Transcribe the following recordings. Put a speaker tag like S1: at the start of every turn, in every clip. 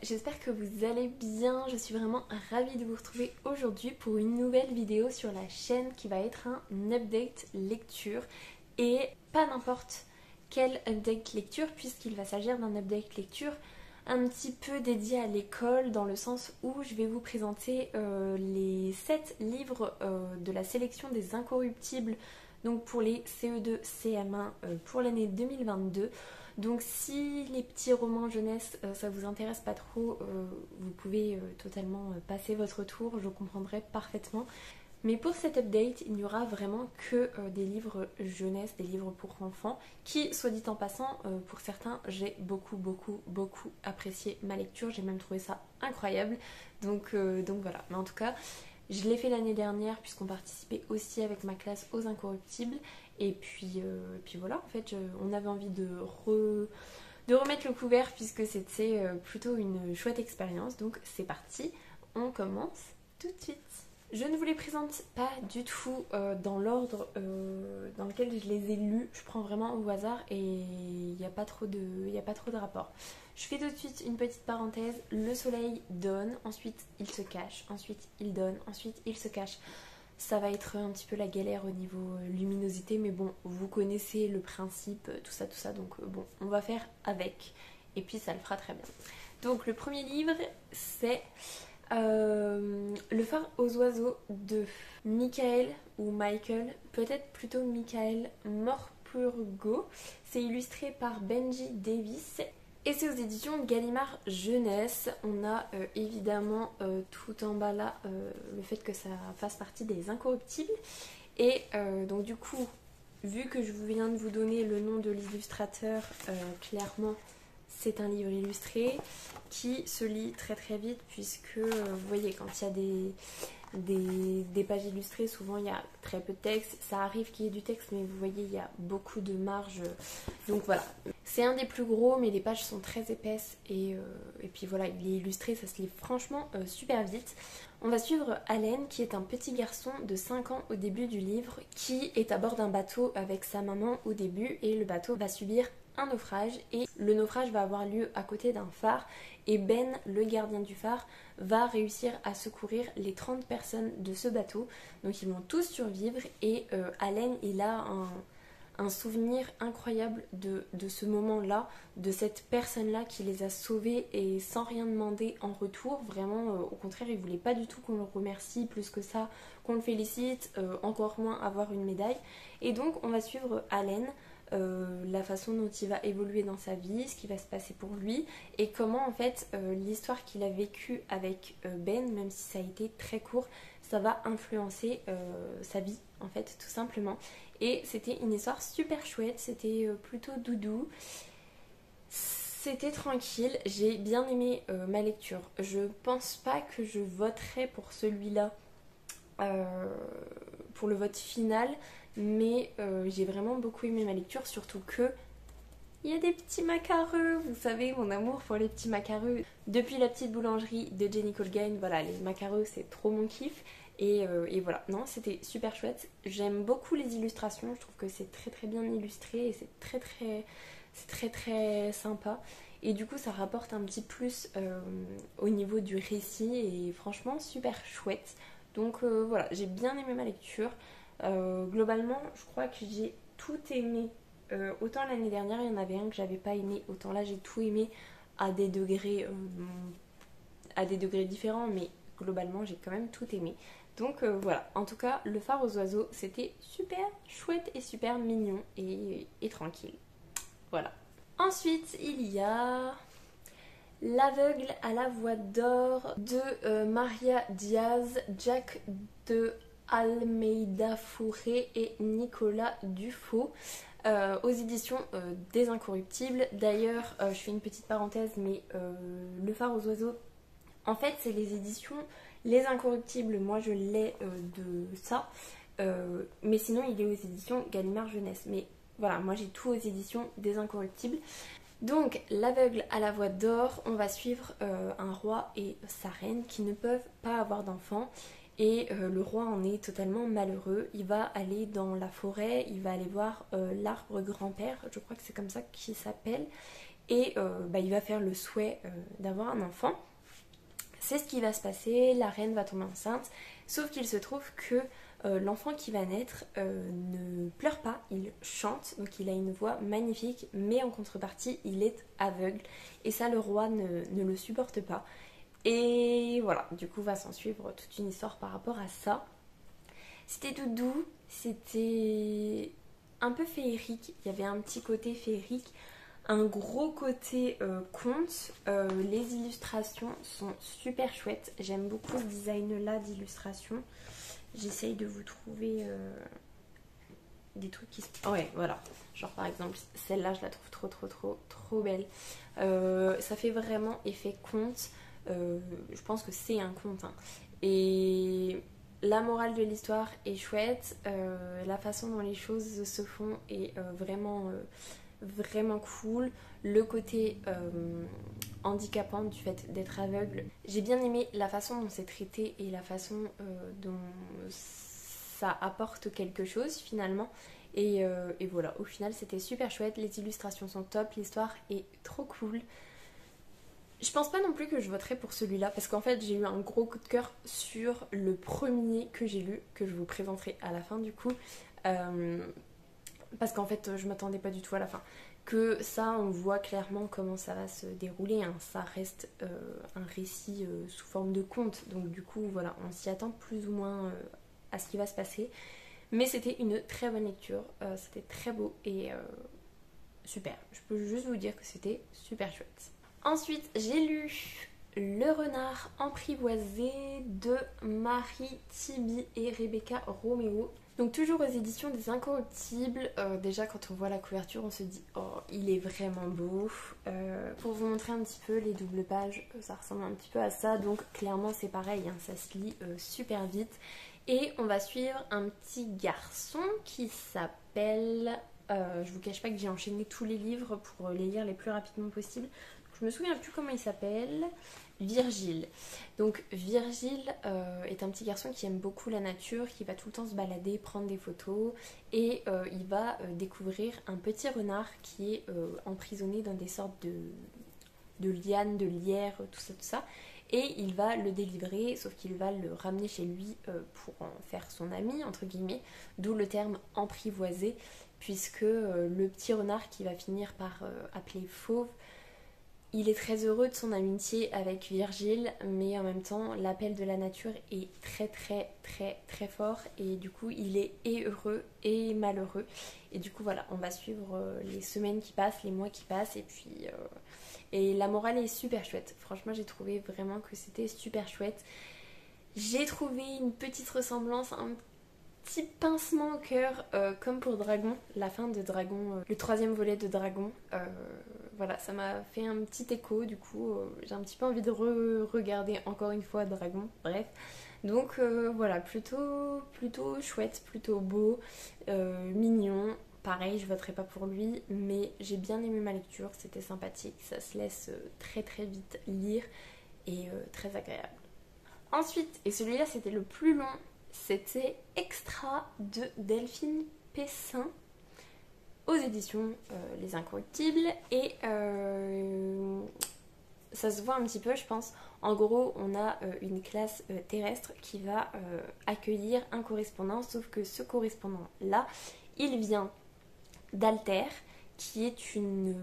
S1: j'espère que vous allez bien. Je suis vraiment ravie de vous retrouver aujourd'hui pour une nouvelle vidéo sur la chaîne qui va être un update lecture. Et pas n'importe quel update lecture puisqu'il va s'agir d'un update lecture un petit peu dédié à l'école dans le sens où je vais vous présenter les 7 livres de la sélection des incorruptibles donc pour les CE2 CM1 pour l'année 2022. Donc si les petits romans jeunesse ça vous intéresse pas trop, vous pouvez totalement passer votre tour, je comprendrai parfaitement. Mais pour cet update, il n'y aura vraiment que des livres jeunesse, des livres pour enfants, qui, soit dit en passant, pour certains, j'ai beaucoup apprécié ma lecture, j'ai même trouvé ça incroyable. Donc voilà, mais en tout cas, je l'ai fait l'année dernière puisqu'on participait aussi avec ma classe aux Incorruptibles. Et puis voilà, en fait, on avait envie de remettre le couvert puisque c'était plutôt une chouette expérience. Donc c'est parti, on commence tout de suite. Je ne vous les présente pas du tout dans l'ordre dans lequel je les ai lus. Je prends vraiment au hasard et il n'y a pas trop de rapport. Je fais tout de suite une petite parenthèse. Le soleil donne, ensuite il se cache, ensuite il donne, ensuite il se cache. Ça va être un petit peu la galère au niveau luminosité, mais bon, vous connaissez le principe, tout ça, donc bon, on va faire avec. Et puis ça le fera très bien. Donc le premier livre, c'est Le phare aux oiseaux de Michael ou Michael, peut-être plutôt Michael Morpurgo. C'est illustré par Benji Davis et c'est aux éditions Gallimard Jeunesse. On a évidemment tout en bas là le fait que ça fasse partie des Incorruptibles. Et donc du coup, vu que je viens de vous donner le nom de l'illustrateur, clairement c'est un livre illustré qui se lit très vite puisque vous voyez quand il y a des pages illustrées, souvent il y a très peu de texte. Ça arrive qu'il y ait du texte mais vous voyez il y a beaucoup de marge. Donc voilà, c'est un des plus gros mais les pages sont très épaisses et puis voilà, il est illustré, ça se lit franchement super vite. On va suivre Allen qui est un petit garçon de 5 ans au début du livre qui est à bord d'un bateau avec sa maman au début et le bateau va subir un naufrage et le naufrage va avoir lieu à côté d'un phare et Ben, le gardien du phare, va réussir à secourir les 30 personnes de ce bateau. Donc ils vont tous survivre et Allen il a un souvenir incroyable de ce moment-là, de cette personne-là qui les a sauvés et sans rien demander en retour. Vraiment, au contraire, il voulait pas du tout qu'on le remercie plus que ça, qu'on le félicite, encore moins avoir une médaille. Et donc on va suivre Allen, la façon dont il va évoluer dans sa vie, ce qui va se passer pour lui et comment en fait l'histoire qu'il a vécue avec Ben, même si ça a été très court, ça va influencer sa vie en fait tout simplement. Et c'était une histoire super chouette, c'était plutôt doudou, c'était tranquille, j'ai bien aimé ma lecture. Je pense pas que je voterai pour celui-là pour le vote final, mais j'ai vraiment beaucoup aimé ma lecture, surtout que il y a des petits macareux, vous savez mon amour pour les petits macareux. Depuis la petite boulangerie de Jenny Colgan, voilà, les macareux c'est trop mon kiff. Et voilà, non, c'était super chouette. J'aime beaucoup les illustrations, je trouve que c'est très bien illustré et c'est très sympa. Et du coup ça rapporte un petit plus au niveau du récit et franchement super chouette. Donc voilà, j'ai bien aimé ma lecture. Globalement, je crois que j'ai tout aimé. Autant l'année dernière, il y en avait un que j'avais pas aimé, autant là j'ai tout aimé à des degrés différents, mais globalement j'ai quand même tout aimé. Donc voilà, en tout cas, Le phare aux oiseaux, c'était super chouette et super mignon et tranquille. Voilà. Ensuite, il y a L'aveugle à la voix d'or de Maria Diaz, Jack de Almeida Fourré et Nicolas Dufaux. Aux éditions des Incorruptibles. D'ailleurs, je fais une petite parenthèse, mais Le phare aux oiseaux, en fait, c'est les éditions Les Incorruptibles. Moi, je l'ai de ça. Mais sinon, il est aux éditions Gallimard Jeunesse. Mais voilà, moi, j'ai tout aux éditions des Incorruptibles. Donc, L'aveugle à la voix d'or, on va suivre un roi et sa reine qui ne peuvent pas avoir d'enfants. Et le roi en est totalement malheureux. Il va aller dans la forêt, il va aller voir l'arbre grand-père, je crois que c'est comme ça qu'il s'appelle. et il va faire le souhait d'avoir un enfant. C'est ce qui va se passer, la reine va tomber enceinte, sauf qu'il se trouve que l'enfant qui va naître ne pleure pas, il chante, donc il a une voix magnifique, mais en contrepartie il est aveugle, et ça le roi ne le supporte pas. Et voilà, du coup va s'en suivre toute une histoire par rapport à ça. C'était tout doux, c'était un peu féerique, il y avait un petit côté féerique, un gros côté conte. Les illustrations sont super chouettes, j'aime beaucoup ce design là d'illustration. J'essaye de vous trouver des trucs qui se... Ouais, voilà, genre par exemple celle-là je la trouve trop belle. Ça fait vraiment effet conte. Je pense que c'est un conte, hein. Et la morale de l'histoire est chouette, la façon dont les choses se font est vraiment cool. Le côté handicapant du fait d'être aveugle, j'ai bien aimé la façon dont c'est traité et la façon dont ça apporte quelque chose finalement. Et voilà, au final c'était super chouette, les illustrations sont top, l'histoire est trop cool. Je pense pas non plus que je voterai pour celui-là parce qu'en fait j'ai eu un gros coup de cœur sur le premier que j'ai lu, que je vous présenterai à la fin du coup, parce qu'en fait je m'attendais pas du tout à la fin. Que ça on voit clairement comment ça va se dérouler, hein. Ça reste un récit sous forme de conte, donc du coup voilà, on s'y attend plus ou moins à ce qui va se passer. Mais c'était une très bonne lecture, c'était très beau et super. Je peux juste vous dire que c'était super chouette. Ensuite, j'ai lu Le renard emprivoisé de Marie Tiby et Rebecca Romeo. Donc toujours aux éditions des Incorruptibles. Déjà quand on voit la couverture on se dit oh il est vraiment beau. Pour vous montrer un petit peu les doubles pages, ça ressemble un petit peu à ça. Donc clairement c'est pareil, hein, ça se lit super vite. Et on va suivre un petit garçon qui s'appelle... je vous cache pas que j'ai enchaîné tous les livres pour les lire les plus rapidement possible. Je me souviens plus comment il s'appelle. Virgile. Donc Virgile est un petit garçon qui aime beaucoup la nature, qui va tout le temps se balader, prendre des photos et il va découvrir un petit renard qui est emprisonné dans des sortes de lianes, de lierres, tout ça. Et il va le délivrer, sauf qu'il va le ramener chez lui pour en faire son ami, entre guillemets, d'où le terme emprivoisé, puisque le petit renard qui va finir par appeler Fauve, il est très heureux de son amitié avec Virgile, mais en même temps, l'appel de la nature est très fort et du coup, il est et heureux et malheureux. Et du coup, voilà, on va suivre les semaines qui passent, les mois qui passent et puis... Et la morale est super chouette. Franchement, j'ai trouvé vraiment que c'était super chouette. J'ai trouvé une petite ressemblance, un petit pincement au cœur, comme pour Dragon, la fin de Dragon, le troisième volet de Dragon. Voilà, ça m'a fait un petit écho, du coup, j'ai un petit peu envie de regarder encore une fois Dragon, bref. Donc voilà, plutôt chouette, plutôt beau, mignon. Pareil, je voterai pas pour lui, mais j'ai bien aimé ma lecture, c'était sympathique, ça se laisse très vite lire et très agréable. Ensuite, et celui-là c'était le plus long, c'était Extra de Delphine Pessin aux éditions Les Incorruptibles et ça se voit un petit peu je pense. En gros on a une classe terrestre qui va accueillir un correspondant, sauf que ce correspondant là il vient d'Alter qui est une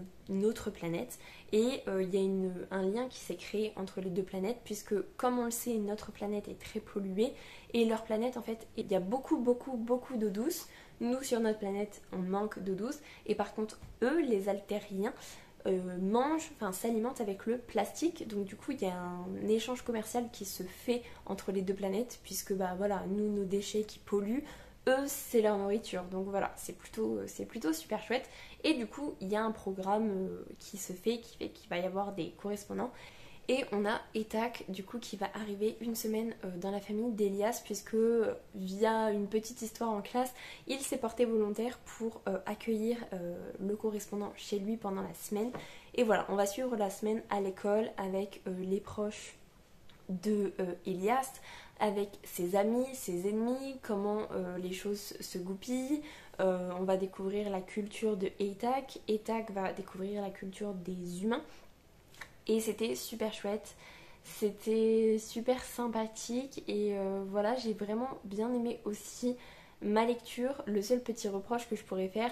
S1: autre planète et il y a un lien qui s'est créé entre les deux planètes puisque comme on le sait notre planète est très polluée et leur planète en fait il y a beaucoup d'eau douce. Nous sur notre planète on manque d'eau douce et par contre eux les altériens s'alimentent avec le plastique, donc du coup il y a un échange commercial qui se fait entre les deux planètes puisque bah voilà nous nos déchets qui polluent, eux c'est leur nourriture, donc voilà c'est plutôt super chouette. Et du coup il y a un programme qui se fait qu'il va y avoir des correspondants et on a Etac du coup qui va arriver une semaine dans la famille d'Elias puisque via une petite histoire en classe il s'est porté volontaire pour accueillir le correspondant chez lui pendant la semaine. Et voilà, on va suivre la semaine à l'école avec les proches de Elias, avec ses amis, ses ennemis, comment les choses se goupillent. On va découvrir la culture de Eitak. Eitak va découvrir la culture des humains. Et c'était super chouette. C'était super sympathique. Et voilà, j'ai vraiment bien aimé aussi ma lecture. Le seul petit reproche que je pourrais faire,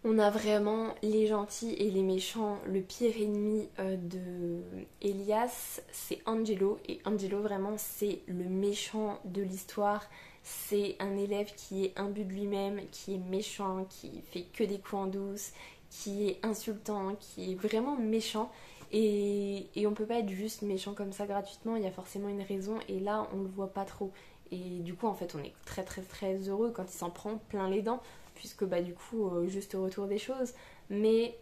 S1: on a vraiment les gentils et les méchants. Le pire ennemi de Elias, c'est Angelo. Et Angelo, vraiment, c'est le méchant de l'histoire. C'est un élève qui est imbu de lui-même, qui est méchant, qui fait que des coups en douce, qui est insultant, qui est vraiment méchant. Et on peut pas être juste méchant comme ça gratuitement, il y a forcément une raison. Et là, on le voit pas trop. Et du coup, en fait, on est très très très heureux quand il s'en prend plein les dents, puisque bah du coup, juste au retour des choses. Mais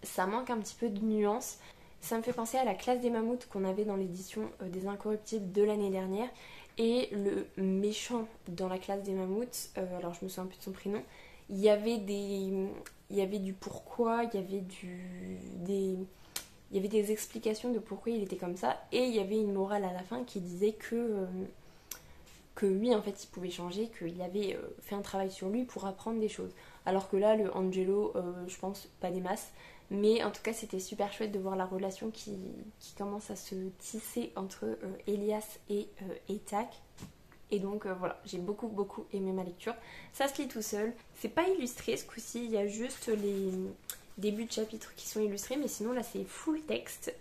S1: ça manque un petit peu de nuance. Ça me fait penser à la classe des mammouths qu'on avait dans l'édition des Incorruptibles de l'année dernière. Et le méchant dans la classe des mammouths, alors je me souviens plus de son prénom, il y avait du pourquoi, il y avait des explications de pourquoi il était comme ça, et il y avait une morale à la fin qui disait que lui en fait il pouvait changer, qu'il avait fait un travail sur lui pour apprendre des choses. Alors que là, le Angelo, je pense pas des masses, mais en tout cas c'était super chouette de voir la relation qui commence à se tisser entre Elias et Eitak. Et donc voilà, j'ai beaucoup beaucoup aimé ma lecture. Ça se lit tout seul, c'est pas illustré ce coup-ci, il y a juste les débuts de chapitres qui sont illustrés, mais sinon là c'est full texte,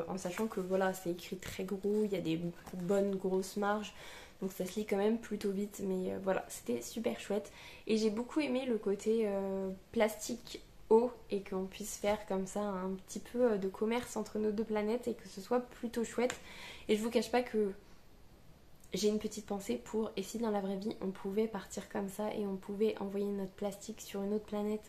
S1: en sachant que voilà, c'est écrit très gros, il y a des bonnes grosses marges, donc ça se lit quand même plutôt vite, mais voilà, c'était super chouette. Et j'ai beaucoup aimé le côté plastique haut, et qu'on puisse faire comme ça un petit peu de commerce entre nos deux planètes, et que ce soit plutôt chouette. Et je vous cache pas que j'ai une petite pensée pour, et si dans la vraie vie on pouvait partir comme ça et on pouvait envoyer notre plastique sur une autre planète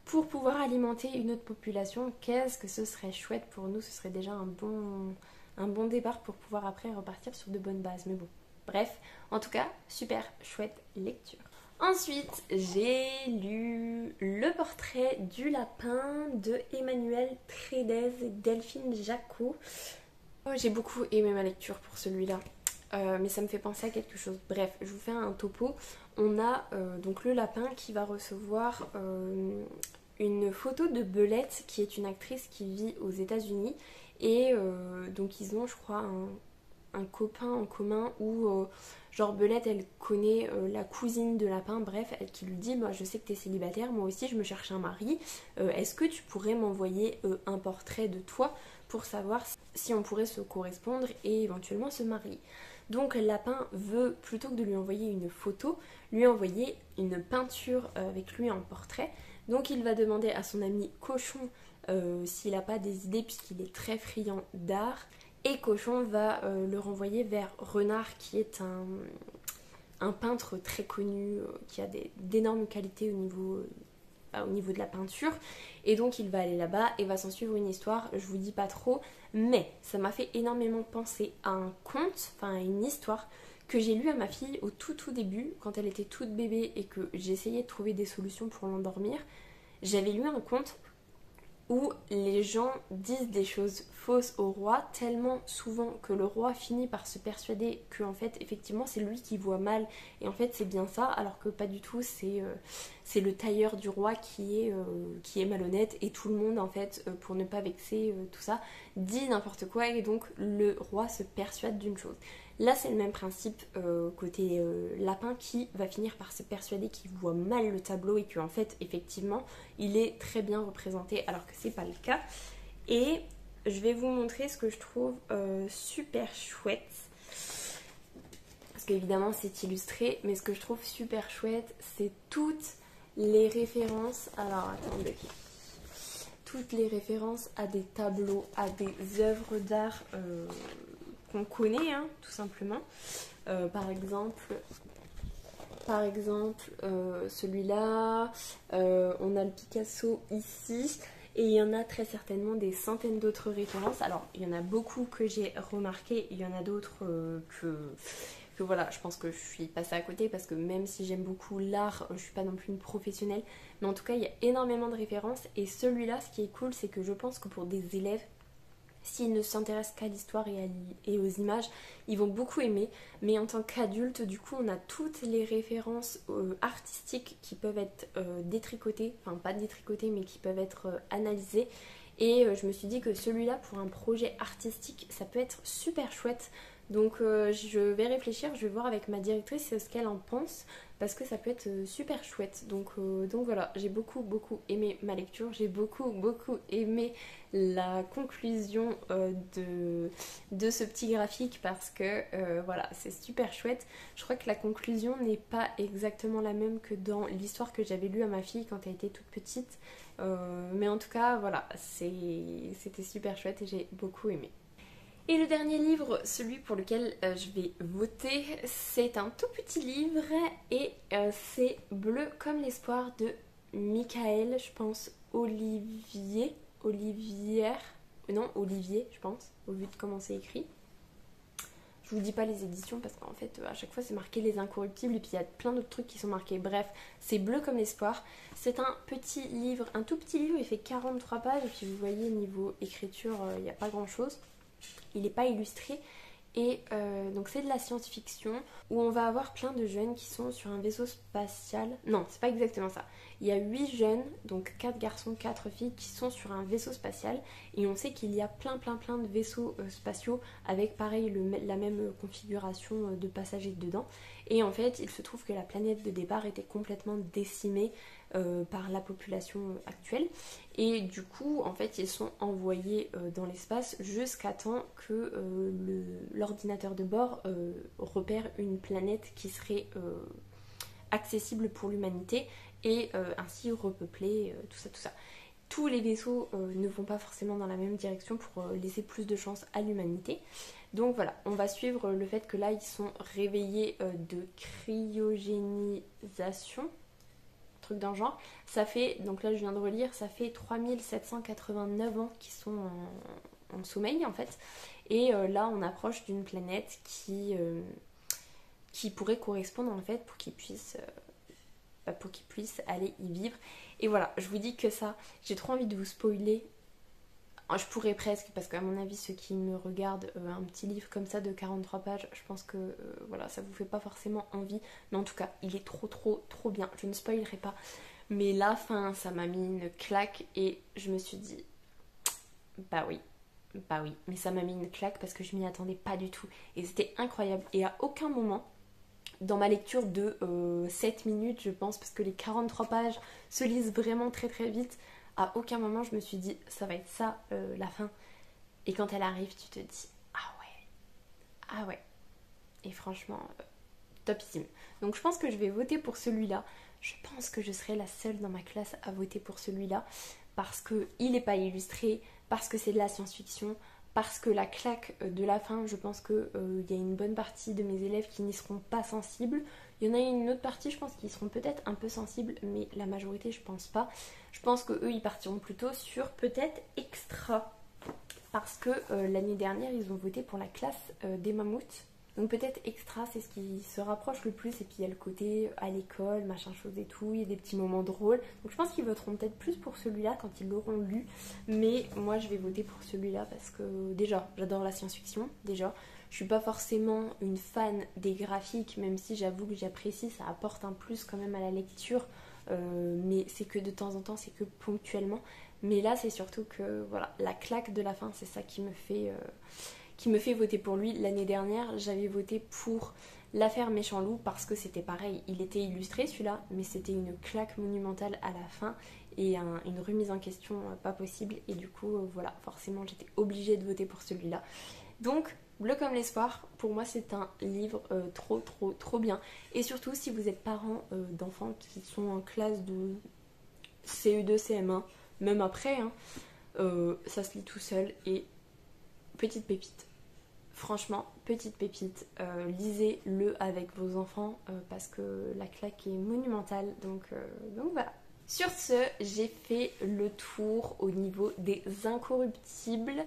S1: pour pouvoir alimenter une autre population, qu'est-ce que ce serait chouette pour nous. Ce serait déjà un bon départ pour pouvoir après repartir sur de bonnes bases. Mais bon, bref, en tout cas, super chouette lecture. Ensuite, j'ai lu Le portrait du lapin de Emmanuel Trédez et Delphine Jacot. Oh, j'ai beaucoup aimé ma lecture pour celui-là. Mais ça me fait penser à quelque chose. Bref, je vous fais un topo. On a donc le lapin qui va recevoir une photo de Belette, qui est une actrice qui vit aux États-Unis. Et donc ils ont, je crois, un copain en commun où genre Belette elle connaît la cousine de lapin, bref, elle qui lui dit moi je sais que t'es célibataire, moi aussi je me cherche un mari, est-ce que tu pourrais m'envoyer un portrait de toi pour savoir si on pourrait se correspondre et éventuellement se marier. Donc Lapin veut, plutôt que de lui envoyer une photo, lui envoyer une peinture avec lui en portrait. Donc il va demander à son ami Cochon s'il n'a pas des idées, puisqu'il est très friand d'art. Et Cochon va le renvoyer vers Renard, qui est un peintre très connu, qui a d'énormes qualités au niveau de la peinture. Et donc il va aller là-bas et va s'en suivre une histoire, je vous dis pas trop, mais ça m'a fait énormément penser à un conte, enfin à une histoire que j'ai lue à ma fille au tout début, quand elle était toute bébé et que j'essayais de trouver des solutions pour l'endormir. J'avais lu un conte où les gens disent des choses fausses au roi tellement souvent que le roi finit par se persuader que en fait effectivement c'est lui qui voit mal, et en fait c'est bien ça, alors que pas du tout, c'est le tailleur du roi qui est malhonnête, et tout le monde en fait pour ne pas vexer tout ça dit n'importe quoi, et donc le roi se persuade d'une chose. Là c'est le même principe côté lapin, qui va finir par se persuader qu'il voit mal le tableau et qu'en fait effectivement il est très bien représenté alors que c'est pas le cas. Et je vais vous montrer ce que je trouve super chouette, parce qu'évidemment c'est illustré, mais ce que je trouve super chouette c'est toutes les références, alors attendez, toutes les références à des tableaux, à des œuvres d'art qu'on connaît, hein, tout simplement. Par exemple celui-là, on a le Picasso ici, et il y en a très certainement des centaines d'autres références. Alors il y en a beaucoup que j'ai remarqué, il y en a d'autres que voilà, je pense que je suis passée à côté, parce que même si j'aime beaucoup l'art, je suis pas non plus une professionnelle, mais en tout cas il y a énormément de références. Et celui-là, ce qui est cool, c'est que je pense que pour des élèves S'ils ne s'intéressent qu'à l'histoire et aux images, ils vont beaucoup aimer. Mais en tant qu'adulte, du coup, on a toutes les références artistiques qui peuvent être détricotées, enfin pas détricotées, mais qui peuvent être analysées. Et je me suis dit que celui-là, pour un projet artistique, ça peut être super chouette. Donc je vais réfléchir, je vais voir avec ma directrice ce qu'elle en pense, parce que ça peut être super chouette. Donc voilà, j'ai beaucoup aimé ma lecture, j'ai beaucoup aimé la conclusion de ce petit graphique, parce que voilà, c'est super chouette. Je crois que la conclusion n'est pas exactement la même que dans l'histoire que j'avais lue à ma fille quand elle était toute petite. Mais en tout cas, voilà, c'était super chouette et j'ai beaucoup aimé. Et le dernier livre, celui pour lequel je vais voter, c'est un tout petit livre et c'est Bleu comme l'espoir de Michael, je pense, Olivier, je pense, au vu de comment c'est écrit. Je vous dis pas les éditions parce qu'en fait à chaque fois c'est marqué Les Incorruptibles et puis il y a plein d'autres trucs qui sont marqués. Bref, c'est Bleu comme l'espoir. C'est un petit livre, un tout petit livre, il fait 43 pages et puis vous voyez niveau écriture il n'y a pas grand chose. Il n'est pas illustré et donc c'est de la science-fiction où on va avoir plein de jeunes qui sont sur un vaisseau spatial. Non, c'est pas exactement ça. Il y a 8 jeunes, donc 4 garçons, 4 filles qui sont sur un vaisseau spatial et on sait qu'il y a plein de vaisseaux spatiaux avec pareil la même configuration de passagers dedans. Et en fait, il se trouve que la planète de départ était complètement décimée par la population actuelle. Et du coup, en fait, ils sont envoyés dans l'espace jusqu'à temps que l'ordinateur de bord repère une planète qui serait accessible pour l'humanité et ainsi repeupler tout ça. Tous les vaisseaux ne vont pas forcément dans la même direction pour laisser plus de chance à l'humanité. Donc voilà, on va suivre le fait que là, ils sont réveillés de cryogénisation, truc d'un genre. Ça fait, donc là je viens de relire, ça fait 3789 ans qu'ils sont en sommeil en fait. Et là, on approche d'une planète qui pourrait correspondre en fait pour qu'ils puissent aller y vivre. Et voilà, je vous dis que ça, j'ai trop envie de vous spoiler. Je pourrais presque, parce qu'à mon avis, ceux qui me regardent, un petit livre comme ça de 43 pages, je pense que voilà, ça vous fait pas forcément envie. Mais en tout cas, il est trop bien. Je ne spoilerai pas. Mais la fin, ça m'a mis une claque et je me suis dit, bah oui. Mais ça m'a mis une claque parce que je m'y attendais pas du tout. Et c'était incroyable. Et à aucun moment, dans ma lecture de 7 minutes, je pense, parce que les 43 pages se lisent vraiment très vite, à aucun moment je me suis dit ça va être ça la fin. Et quand elle arrive, tu te dis ah ouais. Et franchement, topissime. Donc je pense que je vais voter pour celui-là. Je pense que je serai la seule dans ma classe à voter pour celui-là parce qu'il n'est pas illustré, parce que c'est de la science-fiction, parce que la claque de la fin, je pense qu'il y a une bonne partie de mes élèves qui n'y seront pas sensibles. Il y en a une autre partie, je pense, qui seront peut-être un peu sensibles, mais la majorité, je pense pas. Je pense qu'eux, ils partiront plutôt sur peut-être extra. Parce que l'année dernière, ils ont voté pour la classe des mammouths. Donc peut-être extra, c'est ce qui se rapproche le plus. Et puis il y a le côté à l'école, machin chose et tout. Il y a des petits moments drôles. Donc je pense qu'ils voteront peut-être plus pour celui-là quand ils l'auront lu. Mais moi je vais voter pour celui-là parce que déjà, j'adore la science-fiction. Déjà, je suis pas forcément une fan des graphiques, même si j'avoue que j'apprécie. Ça apporte un plus quand même à la lecture. Mais c'est que de temps en temps, c'est que ponctuellement. Mais là, c'est surtout que voilà, la claque de la fin, c'est ça qui me fait voter pour lui. L'année dernière, j'avais voté pour L'affaire Méchant Loup parce que c'était pareil. Il était illustré celui-là, mais c'était une claque monumentale à la fin et une remise en question pas possible. Et du coup, voilà, forcément, j'étais obligée de voter pour celui-là. Donc, Bleu comme l'espoir, pour moi, c'est un livre trop bien. Et surtout, si vous êtes parent d'enfants qui sont en classe de CE2, CM1, même après, hein, ça se lit tout seul et petite pépite. Franchement, petite pépite, lisez-le avec vos enfants parce que la claque est monumentale. Donc voilà. Sur ce, j'ai fait le tour au niveau des Incorruptibles.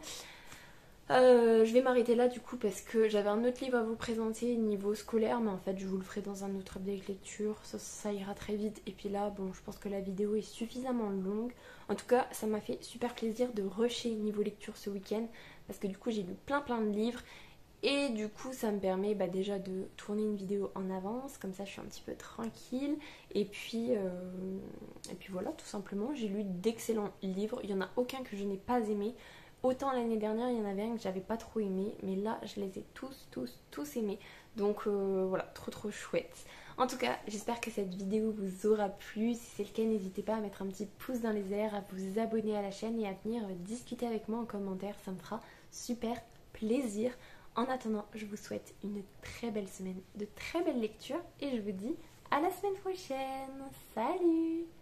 S1: Je vais m'arrêter là du coup parce que j'avais un autre livre à vous présenter niveau scolaire, mais en fait je vous le ferai dans un autre update lecture, ça ira très vite. Et puis là, bon, je pense que la vidéo est suffisamment longue. En tout cas, ça m'a fait super plaisir de rusher niveau lecture ce week-end parce que du coup j'ai lu plein de livres et du coup ça me permet déjà de tourner une vidéo en avance, comme ça je suis un petit peu tranquille. Et puis voilà, tout simplement, j'ai lu d'excellents livres, il n'y en a aucun que je n'ai pas aimé. Autant l'année dernière il y en avait un que j'avais pas trop aimé, mais là je les ai tous aimés. Donc voilà, trop chouette. En tout cas, j'espère que cette vidéo vous aura plu. Si c'est le cas, n'hésitez pas à mettre un petit pouce dans les airs, à vous abonner à la chaîne et à venir discuter avec moi en commentaire. Ça me fera super plaisir. En attendant, je vous souhaite une très belle semaine, de très belles lectures et je vous dis à la semaine prochaine. Salut!